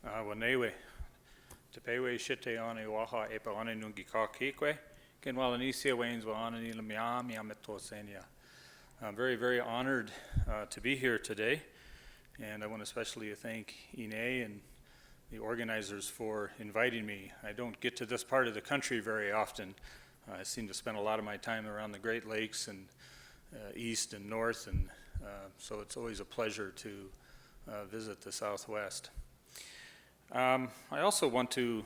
Wanewe, Te Pewe Shite Ane Waha Epa Ane Nungi Ka Kikwe, Ken Walanisia Wains Waana Nila Myaamia Language. I'm very, very honored to be here today, and I want to especially thank Ine and the organizers for inviting me. I don't get to this part of the country very often. I seem to spend a lot of my time around the Great Lakes and east and north, and so it's always a pleasure to visit the Southwest. I also want to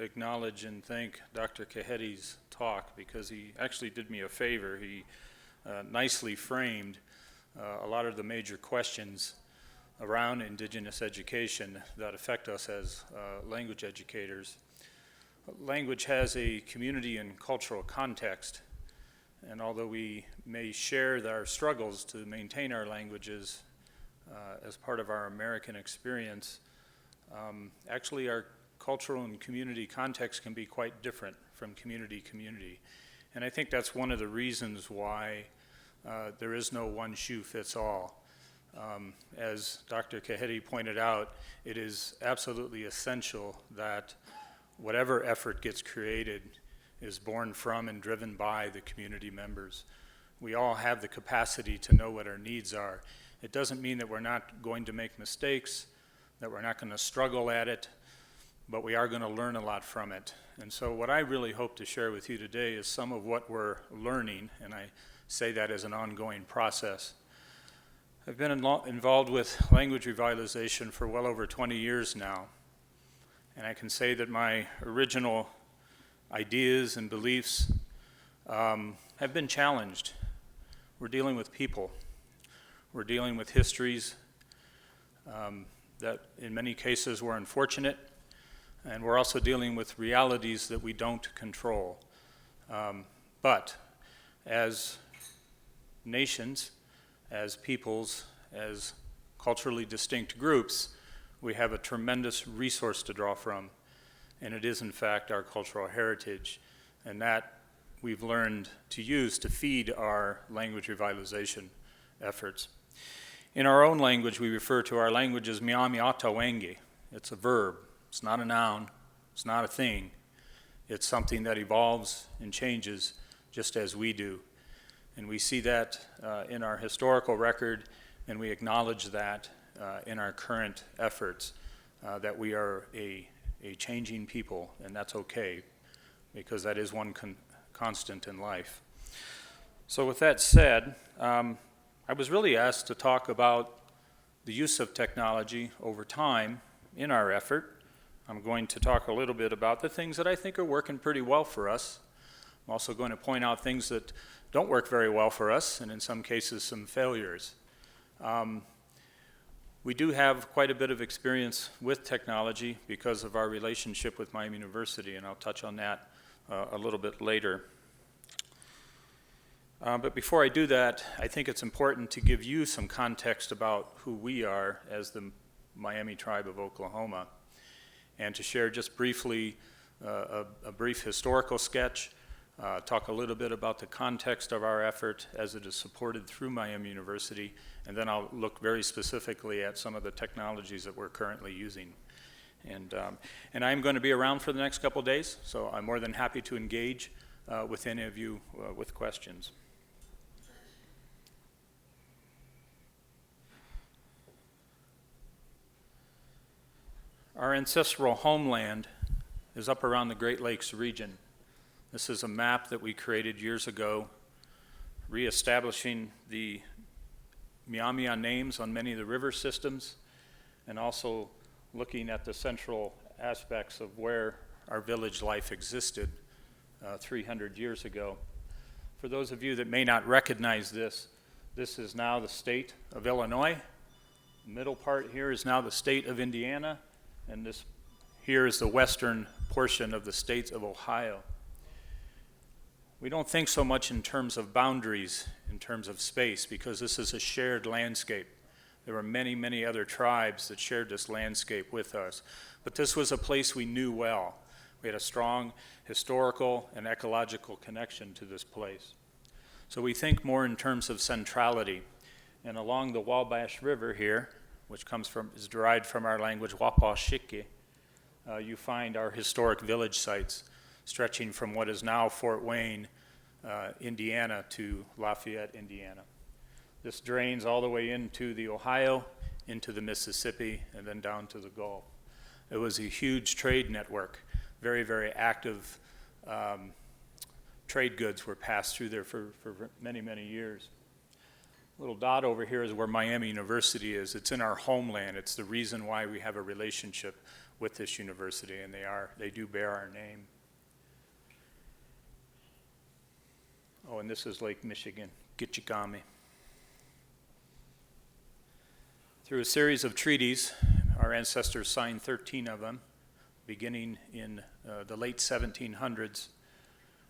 acknowledge and thank Dr. Kehedi's talk, because he actually did me a favor. He nicely framed a lot of the major questions around Indigenous education that affect us as language educators. Language has a community and cultural context, and although we may share our struggles to maintain our languages as part of our American experience, actually our cultural and community context can be quite different from community to community. And I think that's one of the reasons why there is no one shoe fits all. As Dr. Kehedi pointed out, it is absolutely essential that whatever effort gets created is born from and driven by the community members. We all have the capacity to know what our needs are. It doesn't mean that we're not going to make mistakes, that we're not going to struggle at it, but we are going to learn a lot from it. And so what I really hope to share with you today is some of what we're learning, and I say that as an ongoing process. I've been involved with language revitalization for well over 20 years now, and I can say that my original ideas and beliefs have been challenged. We're dealing with people. We're dealing with histories that in many cases were unfortunate, and we're also dealing with realities that we don't control. But as nations, as peoples, as culturally distinct groups, we have a tremendous resource to draw from, and it is in fact our cultural heritage, and that we've learned to use to feed our language revitalization efforts. In our own language, we refer to our language as Myaamia Language. It's a verb. It's not a noun. It's not a thing. It's something that evolves and changes just as we do. And we see that in our historical record, and we acknowledge that in our current efforts, that we are a changing people, and that's okay, because that is one constant in life. So with that said, I was really asked to talk about the use of technology over time in our effort. I'm going to talk a little bit about the things that I think are working pretty well for us. I'm also going to point out things that don't work very well for us, and in some cases some failures. We do have quite a bit of experience with technology because of our relationship with Miami University, and I'll touch on that a little bit later. But before I do that, I think it's important to give you some context about who we are as the Miami Tribe of Oklahoma, and to share just briefly a brief historical sketch, talk a little bit about the context of our effort as it is supported through Miami University, and then I'll look very specifically at some of the technologies that we're currently using. And I'm going to be around for the next couple days, so I'm more than happy to engage with any of you with questions. Our ancestral homeland is up around the Great Lakes region. This is a map that we created years ago, reestablishing the Myaamia names on many of the river systems, and also looking at the central aspects of where our village life existed 300 years ago. For those of you that may not recognize this, this is now the state of Illinois. The middle part here is now the state of Indiana, and this here is the western portion of the state of Ohio. We don't think so much in terms of boundaries, in terms of space, because this is a shared landscape. There were many, many other tribes that shared this landscape with us, but this was a place we knew well. We had a strong historical and ecological connection to this place. So we think more in terms of centrality. And along the Wabash River here, which is derived from our language Wapashike, you find our historic village sites stretching from what is now Fort Wayne, Indiana, to Lafayette, Indiana. This drains all the way into the Ohio, into the Mississippi, and then down to the Gulf. It was a huge trade network. Very, very active trade goods were passed through there for many, many years. Little dot over here is where Miami University is. It's in our homeland. It's the reason why we have a relationship with this university, and they do bear our name. Oh, and this is Lake Michigan, Gitchigami. Through a series of treaties, our ancestors signed 13 of them, beginning in the late 1700s.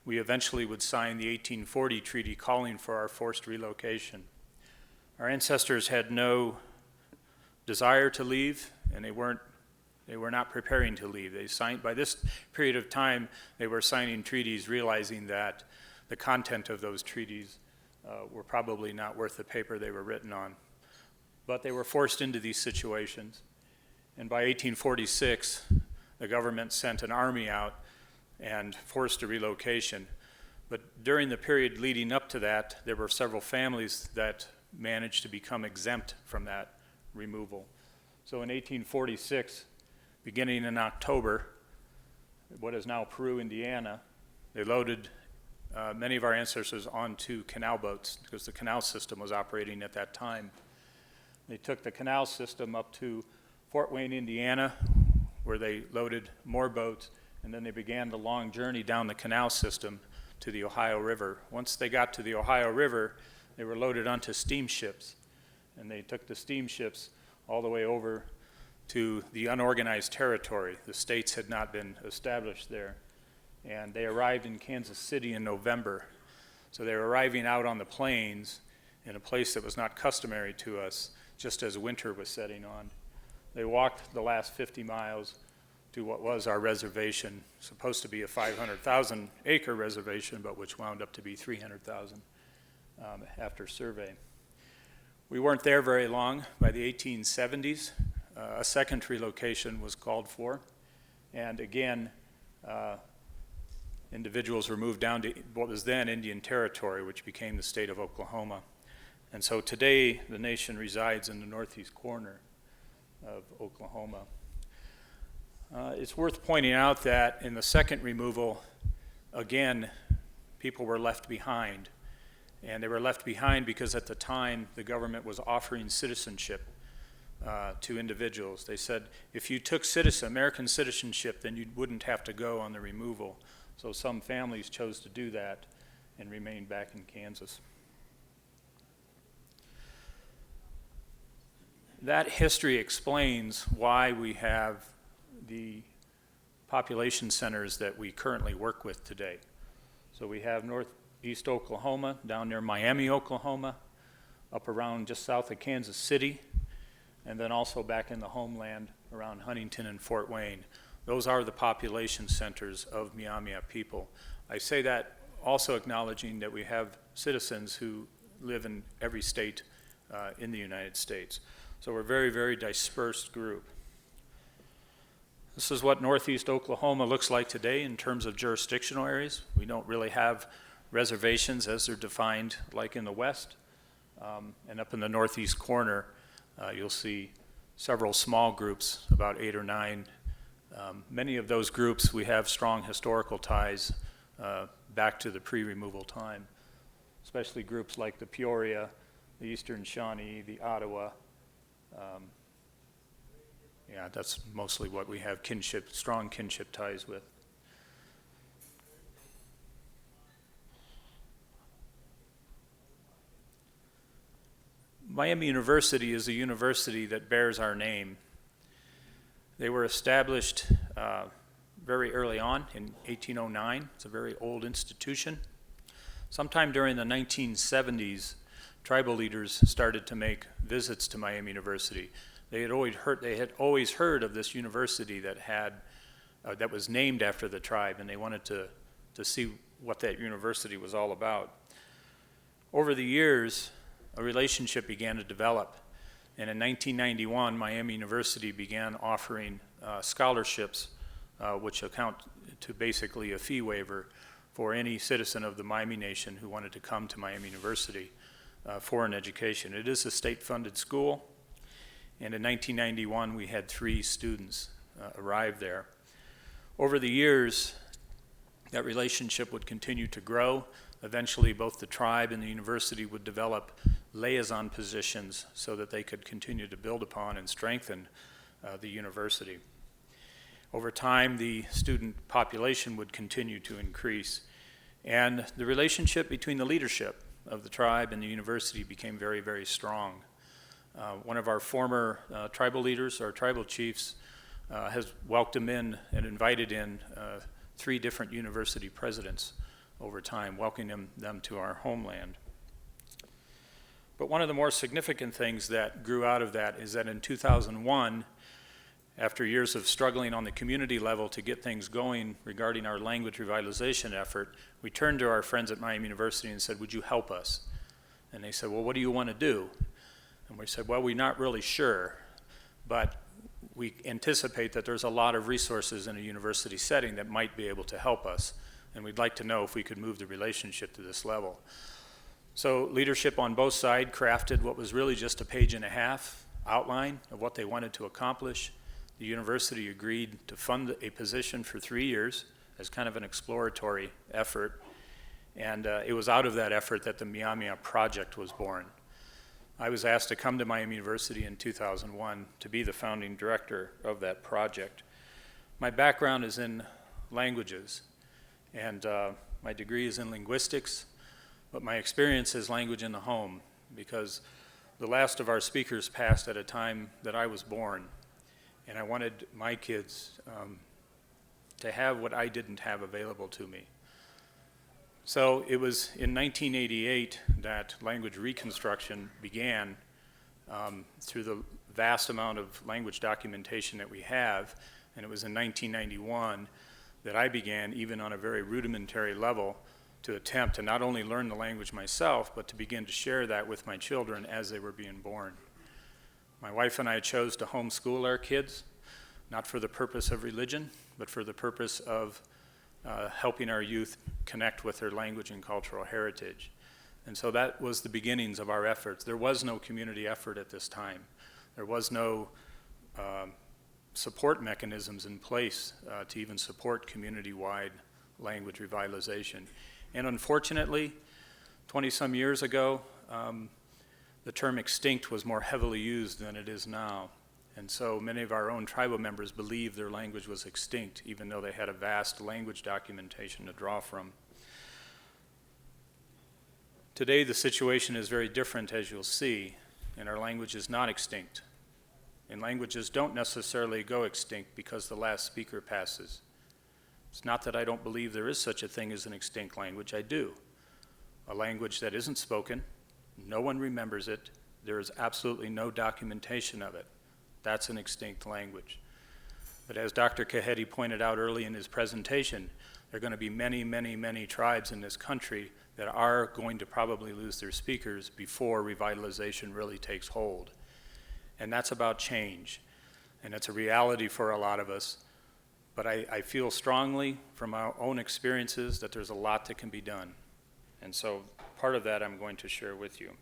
We eventually would sign the 1840 treaty calling for our forced relocation. Our ancestors had no desire to leave, and they were not preparing to leave. They signed, by this period of time, they were signing treaties realizing that the content of those treaties were probably not worth the paper they were written on. But they were forced into these situations. And by 1846, the government sent an army out and forced a relocation. But during the period leading up to that, there were several families that managed to become exempt from that removal. So in 1846, beginning in October, what is now Peru, Indiana, they loaded many of our ancestors onto canal boats because the canal system was operating at that time. They took the canal system up to Fort Wayne, Indiana, where they loaded more boats, and then they began the long journey down the canal system to the Ohio River. Once they got to the Ohio River, they were loaded onto steamships, and they took the steamships all the way over to the unorganized territory. The states had not been established there, and they arrived in Kansas City in November. So they were arriving out on the plains in a place that was not customary to us, just as winter was setting on. They walked the last 50 miles to what was our reservation, supposed to be a 500,000 acre reservation, but which wound up to be 300,000 after survey. We weren't there very long. By the 1870s, a second relocation was called for, and again, individuals were moved down to what was then Indian Territory, which became the state of Oklahoma. And so today, the nation resides in the northeast corner of Oklahoma. It's worth pointing out that in the second removal, again, people were left behind. And they were left behind because at the time, the government was offering citizenship to individuals. They said, if you took American citizenship, then you wouldn't have to go on the removal. So some families chose to do that and remained back in Kansas. That history explains why we have the population centers that we currently work with today. So we have northeast Oklahoma, down near Miami, Oklahoma, up around just south of Kansas City, and then also back in the homeland around Huntington and Fort Wayne. Those are the population centers of Myaamia people. I say that also acknowledging that we have citizens who live in every state in the United States. So we're a very, very dispersed group. This is what northeast Oklahoma looks like today in terms of jurisdictional areas. We don't really have reservations as they're defined like in the West. And up in the northeast corner, you'll see several small groups, about 8 or 9. Many of those groups, we have strong historical ties back to the pre-removal time, especially groups like the Peoria, the Eastern Shawnee, the Ottawa. Yeah, that's mostly what we have strong kinship ties with. Miami University is a university that bears our name. They were established very early on in 1809. It's a very old institution. Sometime during the 1970s, tribal leaders started to make visits to Miami University. They had always heard of this university that was named after the tribe, and they wanted to see what that university was all about. Over the years, a relationship began to develop, And in 1991, Miami University began offering scholarships, which account to basically a fee waiver for any citizen of the Miami Nation who wanted to come to Miami University for an education. It is a state-funded school, and in 1991, we had 3 students arrive there. Over the years, that relationship would continue to grow. Eventually, both the tribe and the university would develop liaison positions so that they could continue to build upon and strengthen the university. Over time, the student population would continue to increase, and the relationship between the leadership of the tribe and the university became very, very strong. One of our former tribal leaders, our tribal chiefs, has welcomed in and invited in 3 different university presidents over time, welcoming them to our homeland. But one of the more significant things that grew out of that is that in 2001, after years of struggling on the community level to get things going regarding our language revitalization effort, we turned to our friends at Miami University and said, would you help us? And they said, well, what do you want to do? And we said, well, we're not really sure, but we anticipate that there's a lot of resources in a university setting that might be able to help us, and we'd like to know if we could move the relationship to this level. So leadership on both sides crafted what was really just a 1.5-page outline of what they wanted to accomplish. The university agreed to fund a position for 3 years as kind of an exploratory effort, and it was out of that effort that the Myaamia project was born. I was asked to come to Miami University in 2001 to be the founding director of that project. My background is in languages, and my degree is in linguistics, but my experience is language in the home, because the last of our speakers passed at a time that I was born, and I wanted my kids to have what I didn't have available to me. So it was in 1988 that language reconstruction began through the vast amount of language documentation that we have, and it was in 1991 that I began, even on a very rudimentary level, to attempt to not only learn the language myself, but to begin to share that with my children as they were being born. My wife and I chose to homeschool our kids, not for the purpose of religion, but for the purpose of helping our youth connect with their language and cultural heritage. And so that was the beginnings of our efforts. There was no community effort at this time. There was no support mechanisms in place to even support community-wide language revitalization. And unfortunately, 20-some years ago, the term extinct was more heavily used than it is now. And so many of our own tribal members believed their language was extinct, even though they had a vast language documentation to draw from. Today, the situation is very different, as you'll see, and our language is not extinct. And languages don't necessarily go extinct because the last speaker passes. It's not that I don't believe there is such a thing as an extinct language. I do. A language that isn't spoken, no one remembers it, there is absolutely no documentation of it. That's an extinct language. But as Dr. Kahedi pointed out early in his presentation, there are going to be many, many, many tribes in this country that are going to probably lose their speakers before revitalization really takes hold. And that's about change. And it's a reality for a lot of us. But I feel strongly from our own experiences that there's a lot that can be done. And so part of that I'm going to share with you.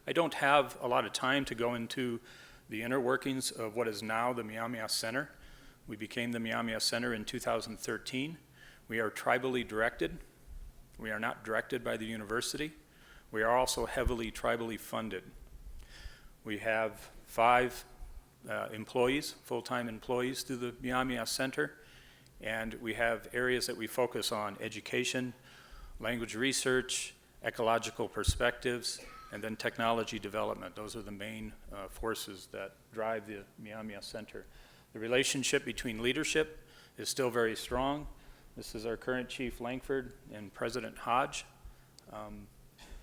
I don't have a lot of time to go into the inner workings of what is now the Myaamia Center. We became the Myaamia Center in 2013. We are tribally directed. We are not directed by the university. We are also heavily tribally funded. We have 5 employees, full-time employees through the Myaamia Center, and we have areas that we focus on: education, language research, ecological perspectives, and then technology development. Those are the main forces that drive the Myaamia Center. The relationship between leadership is still very strong. This is our current Chief Langford and President Hodge.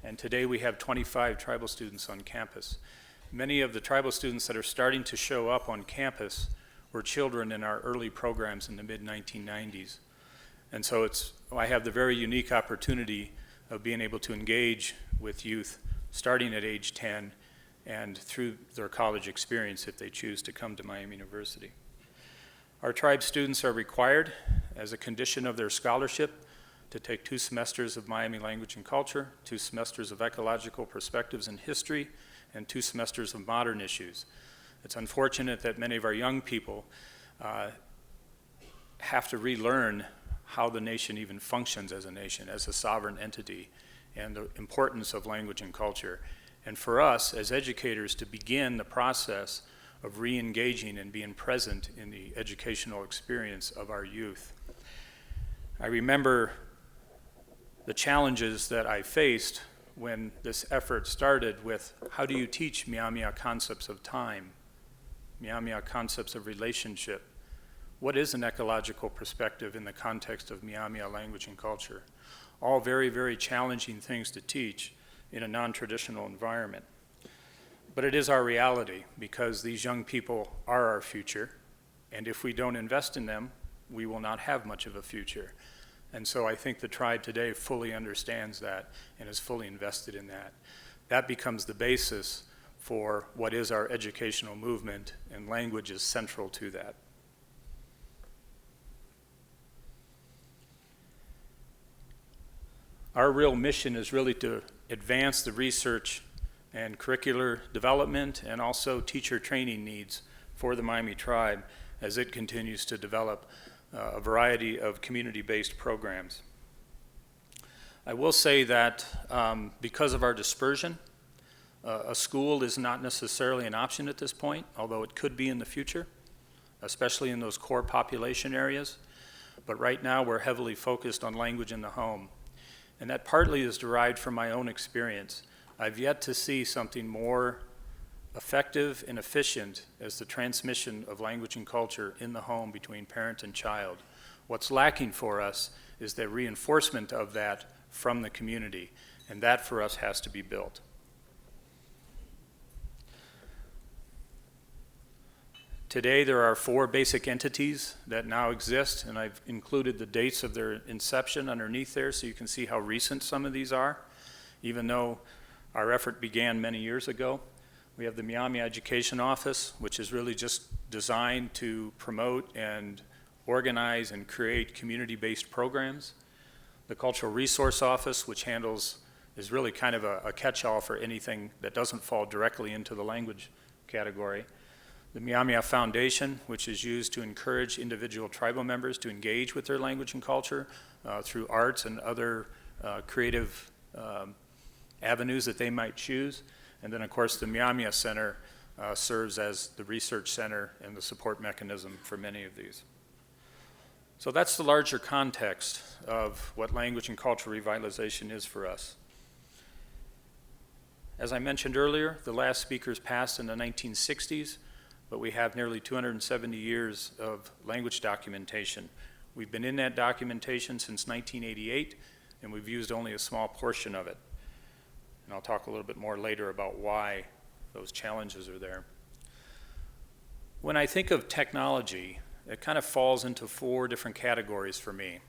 And today we have 25 tribal students on campus. Many of the tribal students that are starting to show up on campus were children in our early programs in the mid-1990s. And so I have the very unique opportunity of being able to engage with youth starting at age 10 and through their college experience if they choose to come to Miami University. Our tribe students are required, as a condition of their scholarship, to take 2 semesters of Miami Language and Culture, 2 semesters of Ecological Perspectives and History, and 2 semesters of Modern Issues. It's unfortunate that many of our young people have to relearn how the nation even functions as a nation, as a sovereign entity, and the importance of language and culture. And for us, as educators, to begin the process of re-engaging and being present in the educational experience of our youth. I remember the challenges that I faced when this effort started with, how do you teach Myaamia concepts of time, Myaamia concepts of relationship? What is an ecological perspective in the context of Myaamia language and culture? All very, very challenging things to teach in a non-traditional environment. But it is our reality, because these young people are our future, and if we don't invest in them, we will not have much of a future. And so I think the tribe today fully understands that and is fully invested in that. That becomes the basis for what is our educational movement, and language is central to that. Our real mission is really to advance the research and curricular development and also teacher training needs for the Miami tribe as it continues to develop a variety of community-based programs. I will say that because of our dispersion, a school is not necessarily an option at this point, although it could be in the future, especially in those core population areas. But right now we're heavily focused on language in the home. And that partly is derived from my own experience. I've yet to see something more effective and efficient as the transmission of language and culture in the home between parent and child. What's lacking for us is the reinforcement of that from the community, and that for us has to be built. Today there are 4 basic entities that now exist, and I've included the dates of their inception underneath there so you can see how recent some of these are, even though our effort began many years ago. We have the Myaamia Education Office, which is really just designed to promote and organize and create community-based programs. The Cultural Resource Office, which is really kind of a catch-all for anything that doesn't fall directly into the language category. The Myaamia Foundation, which is used to encourage individual tribal members to engage with their language and culture through arts and other creative avenues that they might choose. And then, of course, the Myaamia Center serves as the research center and the support mechanism for many of these. So that's the larger context of what language and cultural revitalization is for us. As I mentioned earlier, the last speakers passed in the 1960s, but we have nearly 270 years of language documentation. We've been in that documentation since 1988, and we've used only a small portion of it. And I'll talk a little bit more later about why those challenges are there. When I think of technology, it kind of falls into 4 different categories for me.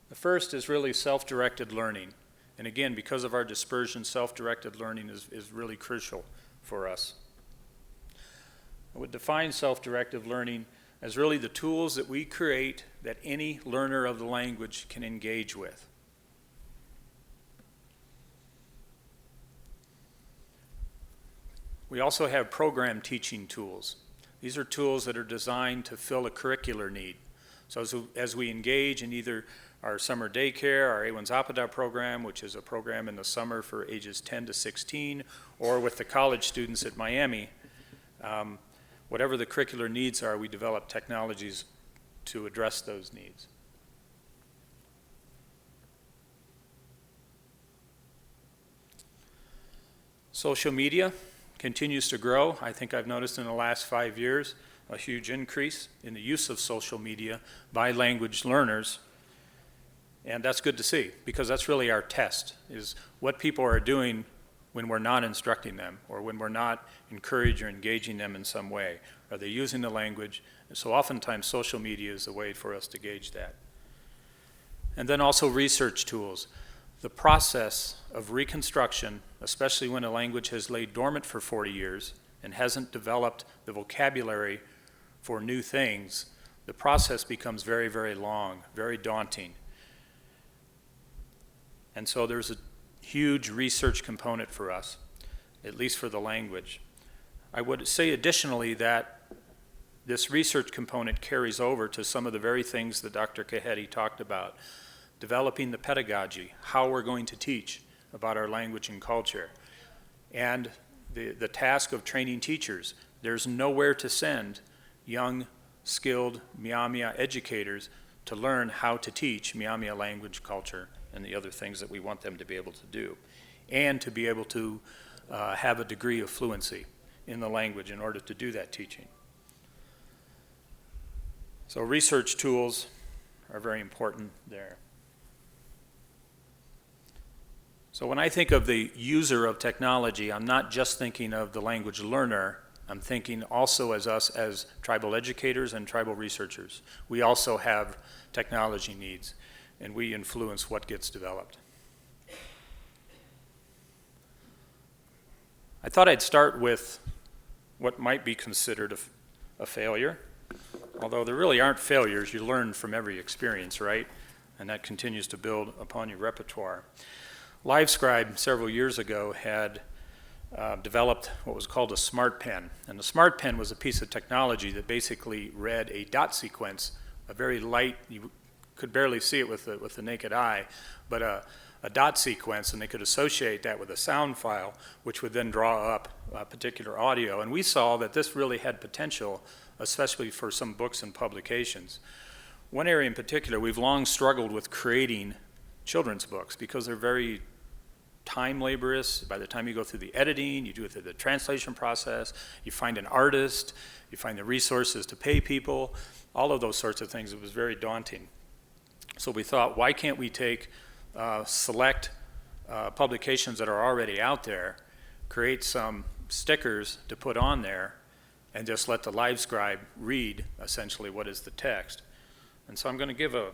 The first is really self-directed learning. And again, because of our dispersion, self-directed learning is really crucial for us. I would define self-directed learning as really the tools that we create that any learner of the language can engage with. We also have program teaching tools. These are tools that are designed to fill a curricular need. So as we engage in either our summer daycare, our A1 Zapata program, which is a program in the summer for ages 10 to 16, or with the college students at Miami, whatever the curricular needs are, we develop technologies to address those needs. Social media continues to grow. I think I've noticed in the last 5 years a huge increase in the use of social media by language learners. And that's good to see, because that's really our test, is what people are doing when we're not instructing them or when we're not encouraging or engaging them in some way. Are they using the language? And so oftentimes social media is a way for us to gauge that. And then also research tools. the process of reconstruction, especially when a language has laid dormant for 40 years and hasn't developed the vocabulary for new things, the process becomes very, very long, very daunting. And so there's a huge research component for us, at least for the language. I would say additionally that this research component carries over to some of the very things that Dr. Kaheti talked about, developing the pedagogy, how we're going to teach about our language and culture, and the task of training teachers. There's nowhere to send young, skilled Myaamia educators to learn how to teach Myaamia language, culture, and the other things that we want them to be able to do, and to be able to have a degree of fluency in the language in order to do that teaching. So research tools are very important there. So when I think of the user of technology, I'm not just thinking of the language learner, I'm thinking also as us as tribal educators and tribal researchers. We also have technology needs, and we influence what gets developed. I thought I'd start with what might be considered a failure. Although there really aren't failures, you learn from every experience, right? And that continues to build upon your repertoire. LiveScribe several years ago had developed what was called a smart pen. And the smart pen was a piece of technology that basically read a dot sequence, a very light, you could barely see it with the naked eye, but a dot sequence, and they could associate that with a sound file, which would then draw up particular audio. And we saw that this really had potential, especially for some books and publications. One area in particular, we've long struggled with creating children's books because they're very time laborious. By the time you go through the editing, you do it through the translation process, you find an artist, you find the resources to pay people, all of those sorts of things. It was very daunting. So we thought, why can't we take select publications that are already out there, create some stickers to put on there, and just let the LiveScribe read essentially what is the text. And so I'm going to give a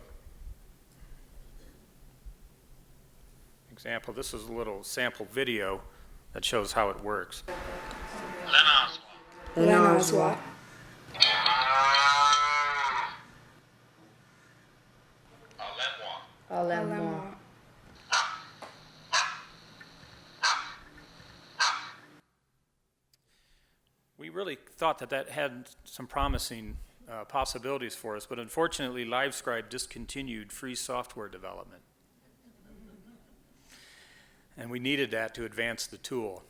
example. This is a little sample video that shows how it works. Lenazwa. Alemwa. We really thought that that had some promising possibilities for us, but unfortunately LiveScribe discontinued free software development. And we needed that to advance the tool.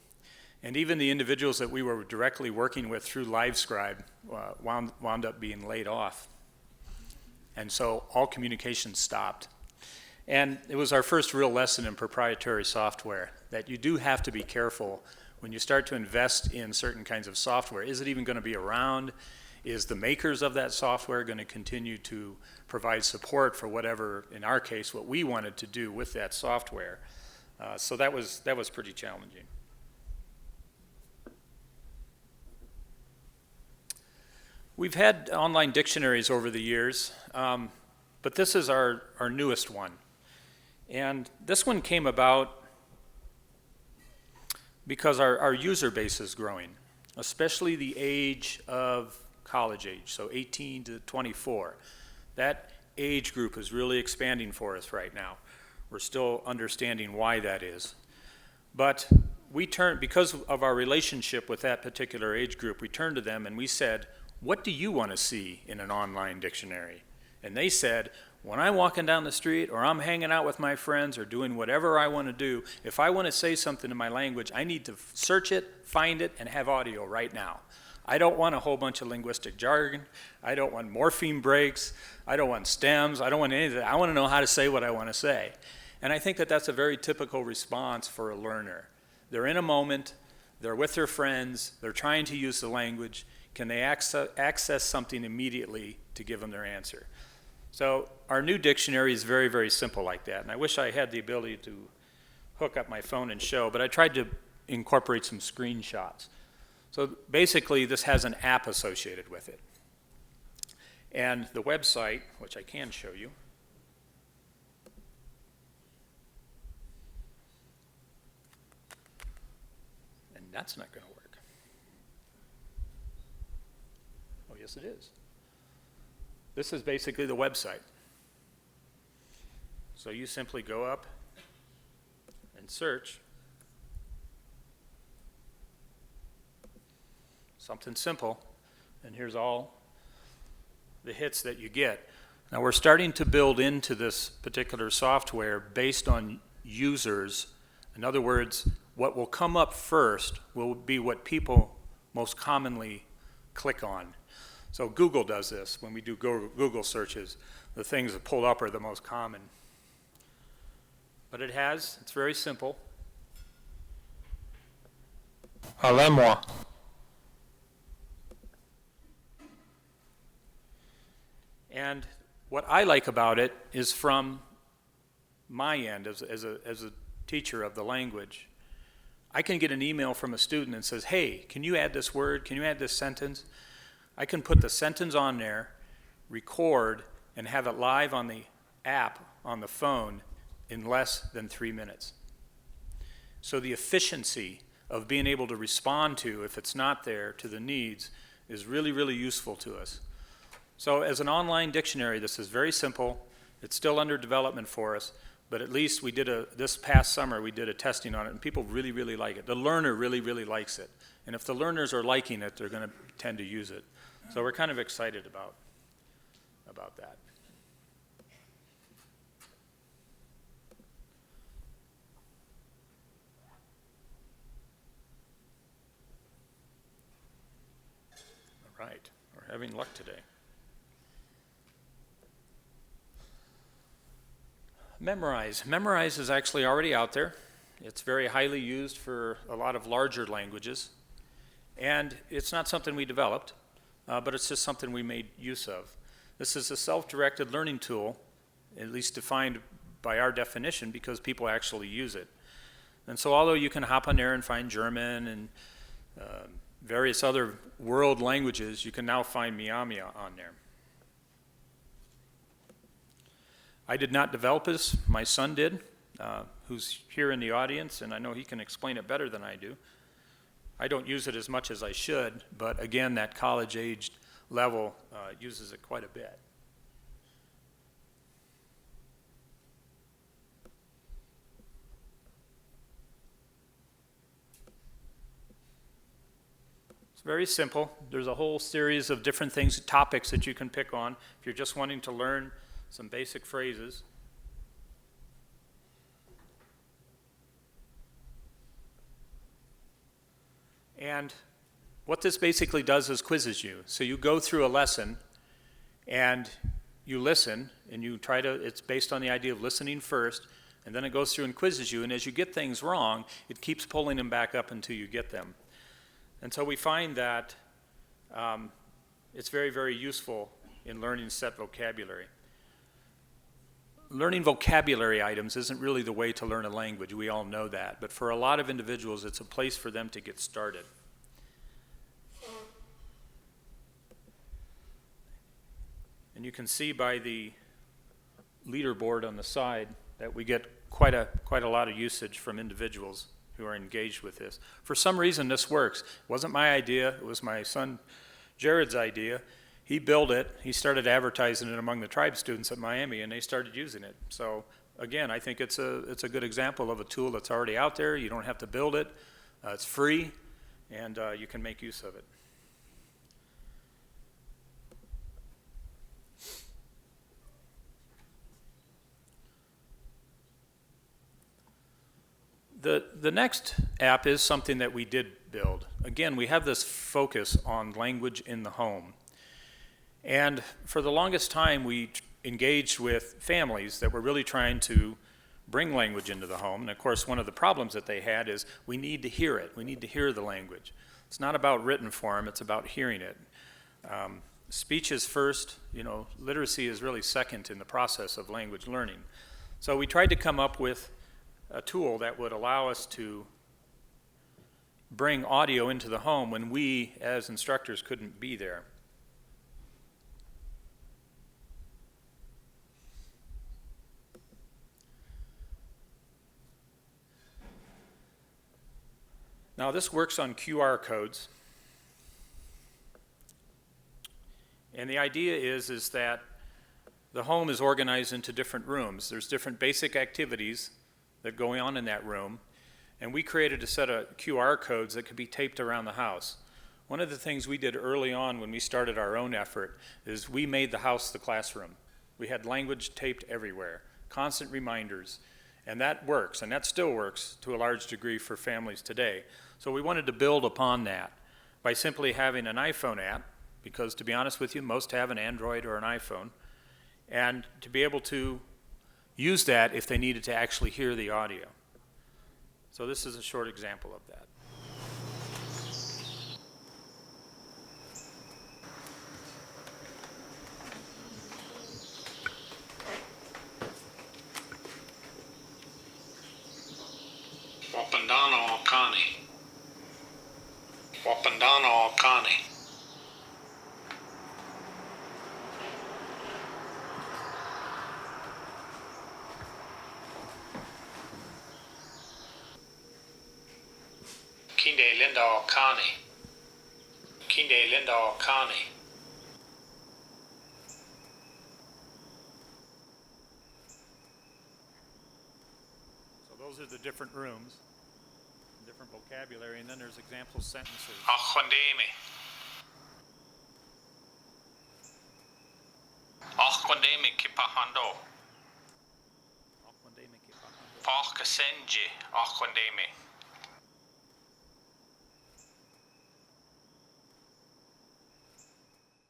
And even the individuals that we were directly working with through LiveScribe wound up being laid off. And so all communication stopped. And it was our first real lesson in proprietary software, that you do have to be careful when you start to invest in certain kinds of software. Is it even going to be around? Is the makers of that software going to continue to provide support for whatever, in our case, what we wanted to do with that software? So that was pretty challenging. We've had online dictionaries over the years, but this is our newest one. And this one came about because our user base is growing, especially the age of college age, so 18 to 24. That age group is really expanding for us right now. We're still understanding why that is. But we turned, because of our relationship with that particular age group, we turned to them and we said, what do you want to see in an online dictionary? And they said, when I'm walking down the street or I'm hanging out with my friends or doing whatever I want to do, if I want to say something in my language, I need to search it, find it, and have audio right now. I don't want a whole bunch of linguistic jargon. I don't want morpheme breaks. I don't want stems. I don't want any of that. I want to know how to say what I want to say. And I think that that's a very typical response for a learner. They're in a moment, they're with their friends, they're trying to use the language. Can they access something immediately to give them their answer? So our new dictionary is very, very simple like that. And I wish I had the ability to hook up my phone and show, but I tried to incorporate some screenshots. So basically, this has an app associated with it. And the website, which I can show you, That's not going to work. Oh, yes, it is. This is basically the website. So you simply go up and search something simple, and here's all the hits that you get. Now we're starting to build into this particular software based on users. In other words, what will come up first will be what people most commonly click on. So Google does this. When we do Google searches, the things that pull up are the most common. But it's very simple. Allez-moi. And what I like about it is from my end as a teacher of the language. I can get an email from a student that says, hey, can you add this word? Can you add this sentence? I can put the sentence on there, record, and have it live on the app on the phone in less than 3 minutes. So the efficiency of being able to respond to, if it's not there, to the needs is really, really useful to us. So as an online dictionary, this is very simple. It's still under development for us, but at least this past summer we did a testing on it, and people really, really like it. The learner really, really likes it. And if the learners are liking it, they're going to tend to use it. So we're kind of excited about that. All right, we're having luck today. Memorize. Memorize is actually already out there. It's very highly used for a lot of larger languages. And it's not something we developed, but it's just something we made use of. This is a self-directed learning tool, at least defined by our definition, because people actually use it. And so although you can hop on there and find German and various other world languages, you can now find Myaamia on there. I did not develop this, my son did, who's here in the audience, and I know he can explain it better than I do. I don't use it as much as I should, but again, that college-aged level uses it quite a bit. It's very simple. There's a whole series of different things, topics that you can pick on if you're just wanting to learn some basic phrases. And what this basically does is quizzes you. So you go through a lesson and you listen and you try to, it's based on the idea of listening first, and then it goes through and quizzes you, and as you get things wrong, it keeps pulling them back up until you get them. And so we find that it's very, very useful in learning set vocabulary. Learning vocabulary items isn't really the way to learn a language. We all know that. But for a lot of individuals, it's a place for them to get started. And you can see by the leaderboard on the side that we get quite a lot of usage from individuals who are engaged with this. For some reason, this works. It wasn't my idea. It was my son Jared's idea. He built it, he started advertising it among the tribe students at Miami, and they started using it. So again, I think it's a good example of a tool that's already out there. You don't have to build it. It's free, and you can make use of it. The next app is something that we did build. Again, we have this focus on language in the home. And for the longest time, we engaged with families that were really trying to bring language into the home. And of course, one of the problems that they had is we need to hear it. We need to hear the language. It's not about written form, it's about hearing it. Speech is first, literacy is really second in the process of language learning. So we tried to come up with a tool that would allow us to bring audio into the home when we, as instructors, couldn't be there. Now this works on QR codes. And the idea is that the home is organized into different rooms. There's different basic activities that go on in that room. And we created a set of QR codes that could be taped around the house. One of the things we did early on when we started our own effort is we made the house the classroom. We had language taped everywhere, constant reminders. And that works, and that still works to a large degree for families today. So we wanted to build upon that by simply having an iPhone app, because to be honest with you, most have an Android or an iPhone, and to be able to use that if they needed to actually hear the audio. So this is a short example of that. Wapandano Kani. Wapandano Kani. Kinde Linda Kani. Kinde Linda Kani. So those are the different rooms, different vocabulary, and then there's example sentences. Achwandemi. Achwandemi Kipahando. Pachkasenji Achwandemi.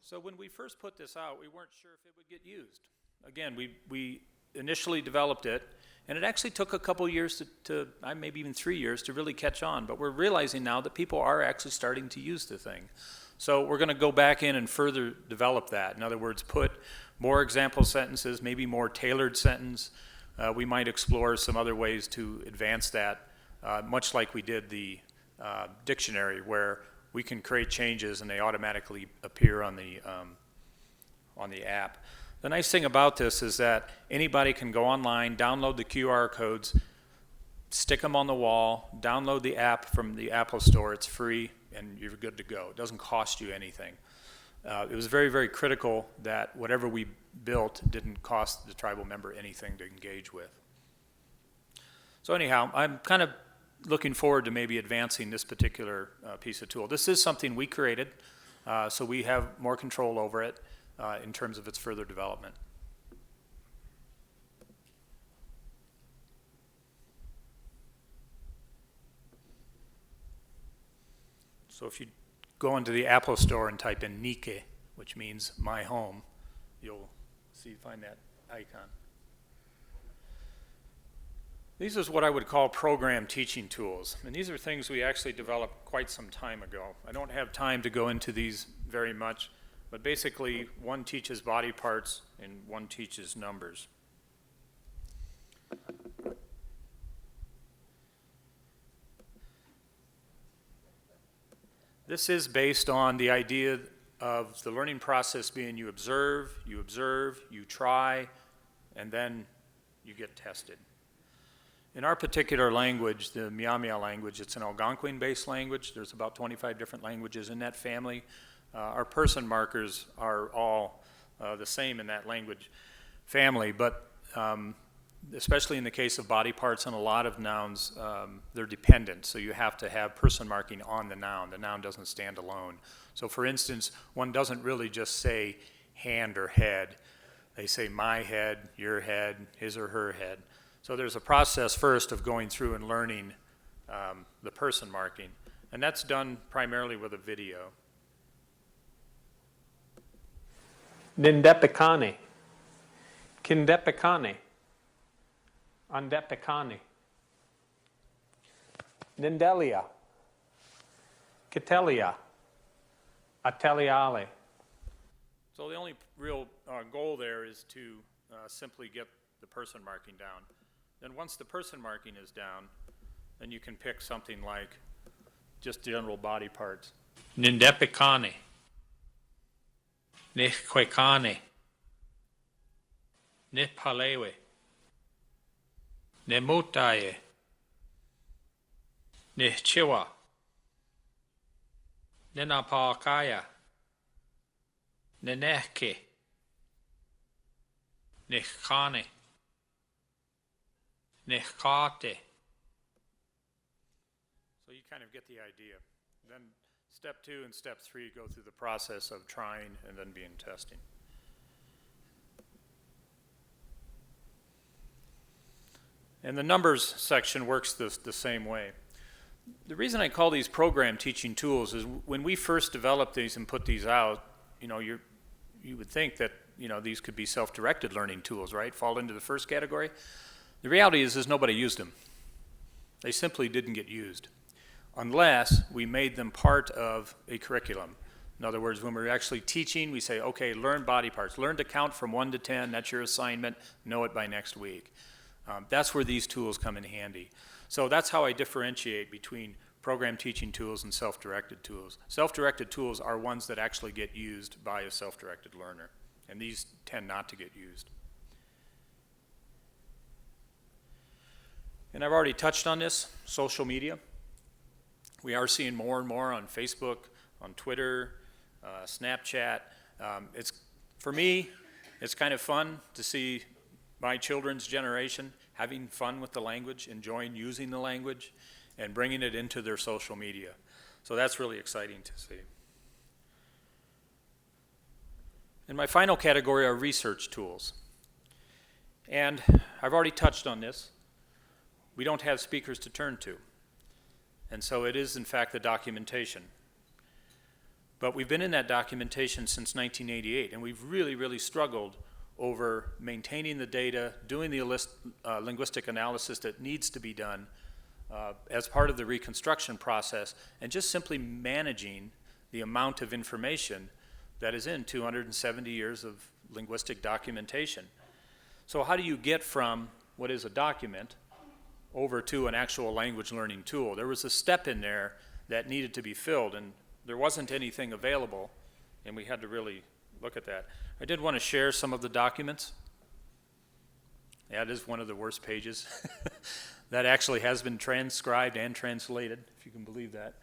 So when we first put this out, we weren't sure if it would get used. Again, we initially developed it, and it actually took a couple years to maybe even 3 years to really catch on, but we're realizing now that people are actually starting to use the thing. So we're going to go back in and further develop that. In other words, put more example sentences, maybe more tailored sentence. We might explore some other ways to advance that, much like we did the dictionary, where we can create changes and they automatically appear on the app. The nice thing about this is that anybody can go online, download the QR codes, stick them on the wall, download the app from the Apple Store. It's free, and you're good to go. It doesn't cost you anything. It was very, very critical that whatever we built didn't cost the tribal member anything to engage with. So anyhow, I'm kind of looking forward to maybe advancing this particular piece of tool. This is something we created, so we have more control over it in terms of its further development. So if you go into the Apple Store and type in Nike, which means my home, you'll find that icon. These is what I would call program teaching tools, and these are things we actually developed quite some time ago. I don't have time to go into these very much, but basically one teaches body parts and one teaches numbers. This is based on the idea of the learning process being you observe, you try, and then you get tested. In our particular language, the Myaamia language, it's an Algonquin-based language. There's about 25 different languages in that family. Our person markers are all the same in that language family, but especially in the case of body parts and a lot of nouns, they're dependent, so you have to have person marking on the noun. The noun doesn't stand alone. So for instance, one doesn't really just say hand or head. They say my head, your head, his or her head. So there's a process first of going through and learning the person marking, and that's done primarily with a video. Nindepikani, Kindepikani, Andepikani, Nindelia, Kitelia, Ateliale. So the only real goal there is to simply get the person marking down. Then once the person marking is down, then you can pick something like just general body parts. Nindepikani. Nihkwekani. Nipalewe. Nemutaye. Nihchiwa. Nenapakaya. Neneke. Nechkane. Nechkate. So you kind of get the idea. Then step 2 and step 3 go through the process of trying and then being testing. And the numbers section works the same way. The reason I call these program teaching tools is when we first developed these and put these out, you would think that these could be self-directed learning tools, right? Fall into the first category. The reality is nobody used them. They simply didn't get used unless we made them part of a curriculum. In other words, when we're actually teaching, we say, okay, learn body parts. Learn to count from 1 to 10. That's your assignment. Know it by next week. That's where these tools come in handy. So that's how I differentiate between program teaching tools and self-directed tools. Self-directed tools are ones that actually get used by a self-directed learner, and these tend not to get used. And I've already touched on this, social media. We are seeing more and more on Facebook, on Twitter, Snapchat. For me, it's kind of fun to see my children's generation having fun with the language, enjoying using the language, and bringing it into their social media. So that's really exciting to see. And my final category are research tools. And I've already touched on this. We don't have speakers to turn to. And so it is, in fact, the documentation. But we've been in that documentation since 1988, and we've really, really struggled over maintaining the data, doing the linguistic analysis that needs to be done as part of the Reconstruction process, and just simply managing the amount of information that is in 270 years of linguistic documentation. So how do you get from what is a document over to an actual language learning tool? There was a step in there that needed to be filled, and there wasn't anything available, and we had to really look at that. I did want to share some of the documents. Yeah, it is one of the worst pages. That actually has been transcribed and translated, if you can believe that.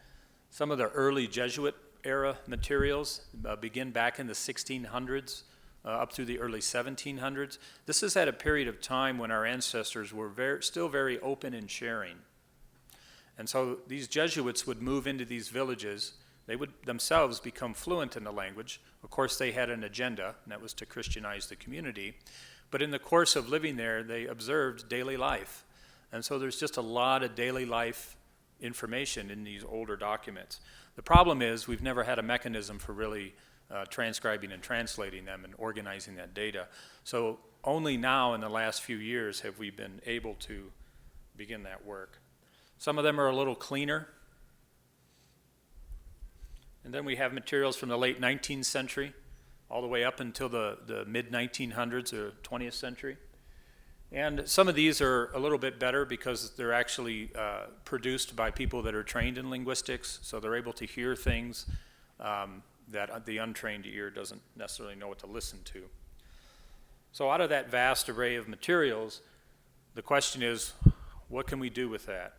Some of the early Jesuit era materials begin back in the 1600s up through the early 1700s. This is at a period of time when our ancestors were still very open in sharing. And so these Jesuits would move into these villages. They would themselves become fluent in the language. Of course, they had an agenda, and that was to Christianize the community. But in the course of living there, they observed daily life. And so there's just a lot of daily life information in these older documents. The problem is we've never had a mechanism for really transcribing and translating them and organizing that data. So only now in the last few years have we been able to begin that work. Some of them are a little cleaner. And then we have materials from the late 19th century all the way up until the mid-1900s or 20th century. And some of these are a little bit better because they're actually produced by people that are trained in linguistics, so they're able to hear things that the untrained ear doesn't necessarily know what to listen to. So out of that vast array of materials, the question is, what can we do with that?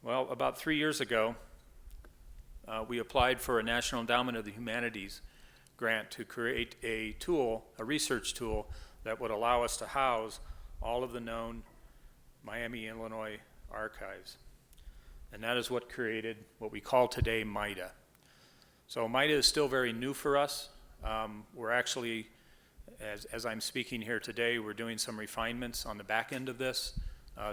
Well, about 3 years ago, we applied for a National Endowment of the Humanities grant to create a tool, a research tool, that would allow us to house all of the known Miami, Illinois archives. And that is what created what we call today MIDA. So MIDA is still very new for us. We're actually, as I'm speaking here today, we're doing some refinements on the back end of this,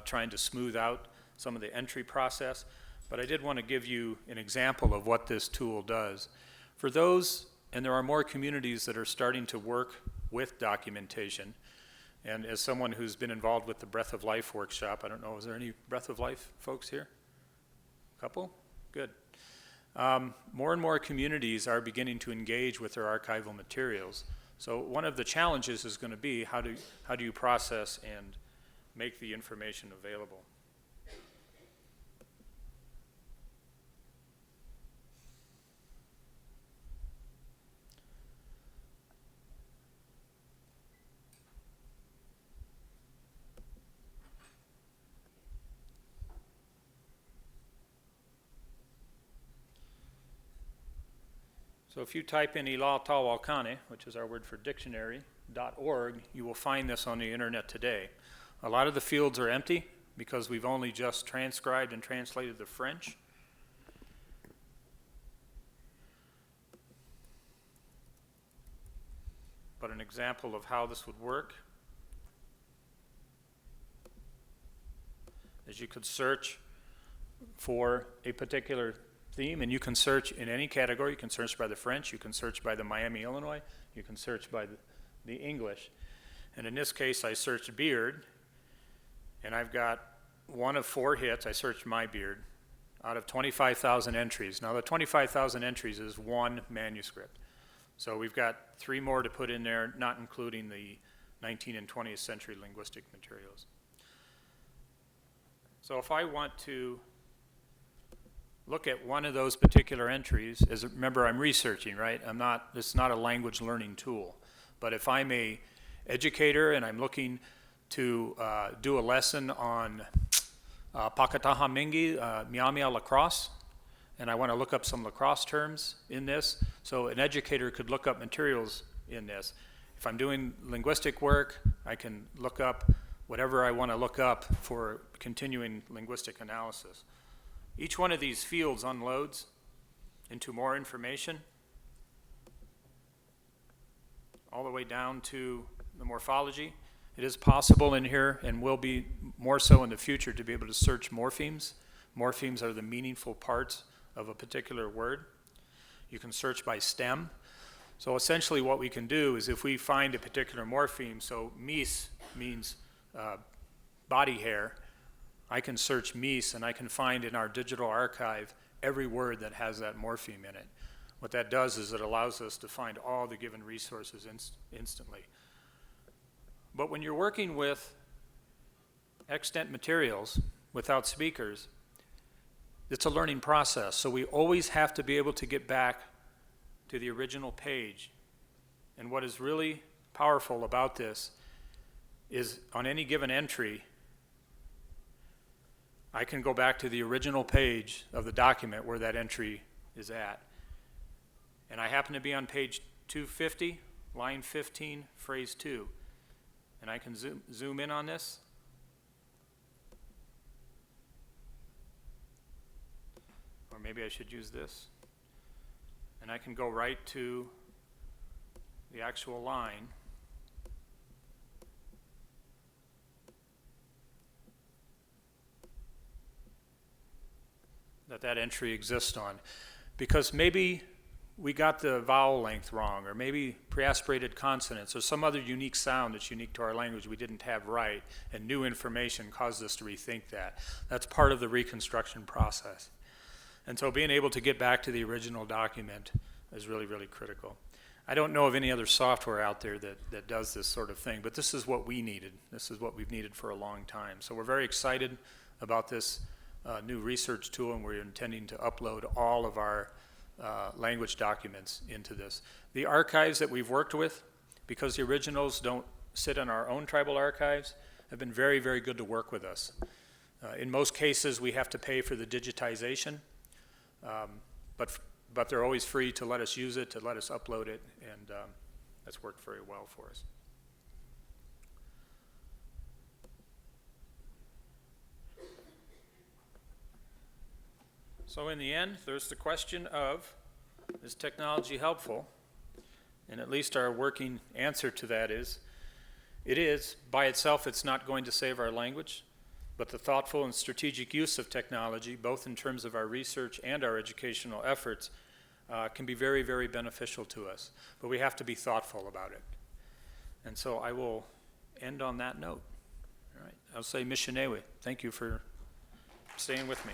trying to smooth out some of the entry process. But I did want to give you an example of what this tool does. For those, and there are more communities that are starting to work with documentation, and as someone who's been involved with the Breath of Life workshop, I don't know, is there any Breath of Life folks here? Couple? Good. More and more communities are beginning to engage with their archival materials. So one of the challenges is going to be how do you process and make the information available? So if you type in ilatawalkane, which is our word for dictionary.org, you will find this on the internet today. A lot of the fields are empty because we've only just transcribed and translated the French. But an example of how this would work is you could search for a particular theme, and you can search in any category. You can search by the French, you can search by the Miami, Illinois, you can search by the English. And in this case, I searched beard, and I've got one of 4 hits. I searched my beard out of 25,000 entries. Now, the 25,000 entries is one manuscript. So we've got 3 more to put in there, not including the 19th and 20th century linguistic materials. So if I want to look at one of those particular entries, remember I'm researching, right? This is not a language learning tool. But if I'm a educator and I'm looking to do a lesson on Pakataha Mingi, Myaamia lacrosse, and I want to look up some lacrosse terms in this, so an educator could look up materials in this. If I'm doing linguistic work, I can look up whatever I want to look up for continuing linguistic analysis. Each one of these fields unloads into more information, all the way down to the morphology. It is possible in here, and will be more so in the future, to be able to search morphemes. Morphemes are the meaningful parts of a particular word. You can search by stem. So essentially what we can do is, if we find a particular morpheme, so mis means body hair, I can search mis and I can find in our digital archive every word that has that morpheme in it. What that does is it allows us to find all the given resources instantly. But when you're working with extant materials without speakers, it's a learning process. So we always have to be able to get back to the original page. And what is really powerful about this is, on any given entry, I can go back to the original page of the document where that entry is at. And I happen to be on page 250, line 15, phrase 2. And I can zoom in on this. Or maybe I should use this. And I can go right to the actual line. That entry exists on. Because maybe we got the vowel length wrong, or maybe pre-aspirated consonants, or some other unique sound that's unique to our language we didn't have right, and new information caused us to rethink that. That's part of the reconstruction process. And so being able to get back to the original document is really, really critical. I don't know of any other software out there that does this sort of thing, but this is what we needed. This is what we've needed for a long time. So we're very excited about this new research tool, and we're intending to upload all of our language documents into this. The archives that we've worked with, because the originals don't sit in our own tribal archives, have been very, very good to work with us. In most cases, we have to pay for the digitization, but they're always free to let us use it, to let us upload it, and that's worked very well for us. So in the end, there's the question of, is technology helpful? And at least our working answer to that is, it is. By itself, it's not going to save our language, but the thoughtful and strategic use of technology, both in terms of our research and our educational efforts, can be very, very beneficial to us. But we have to be thoughtful about it. And so I will end on that note. All right. I'll say Mishinewe. Thank you for staying with me.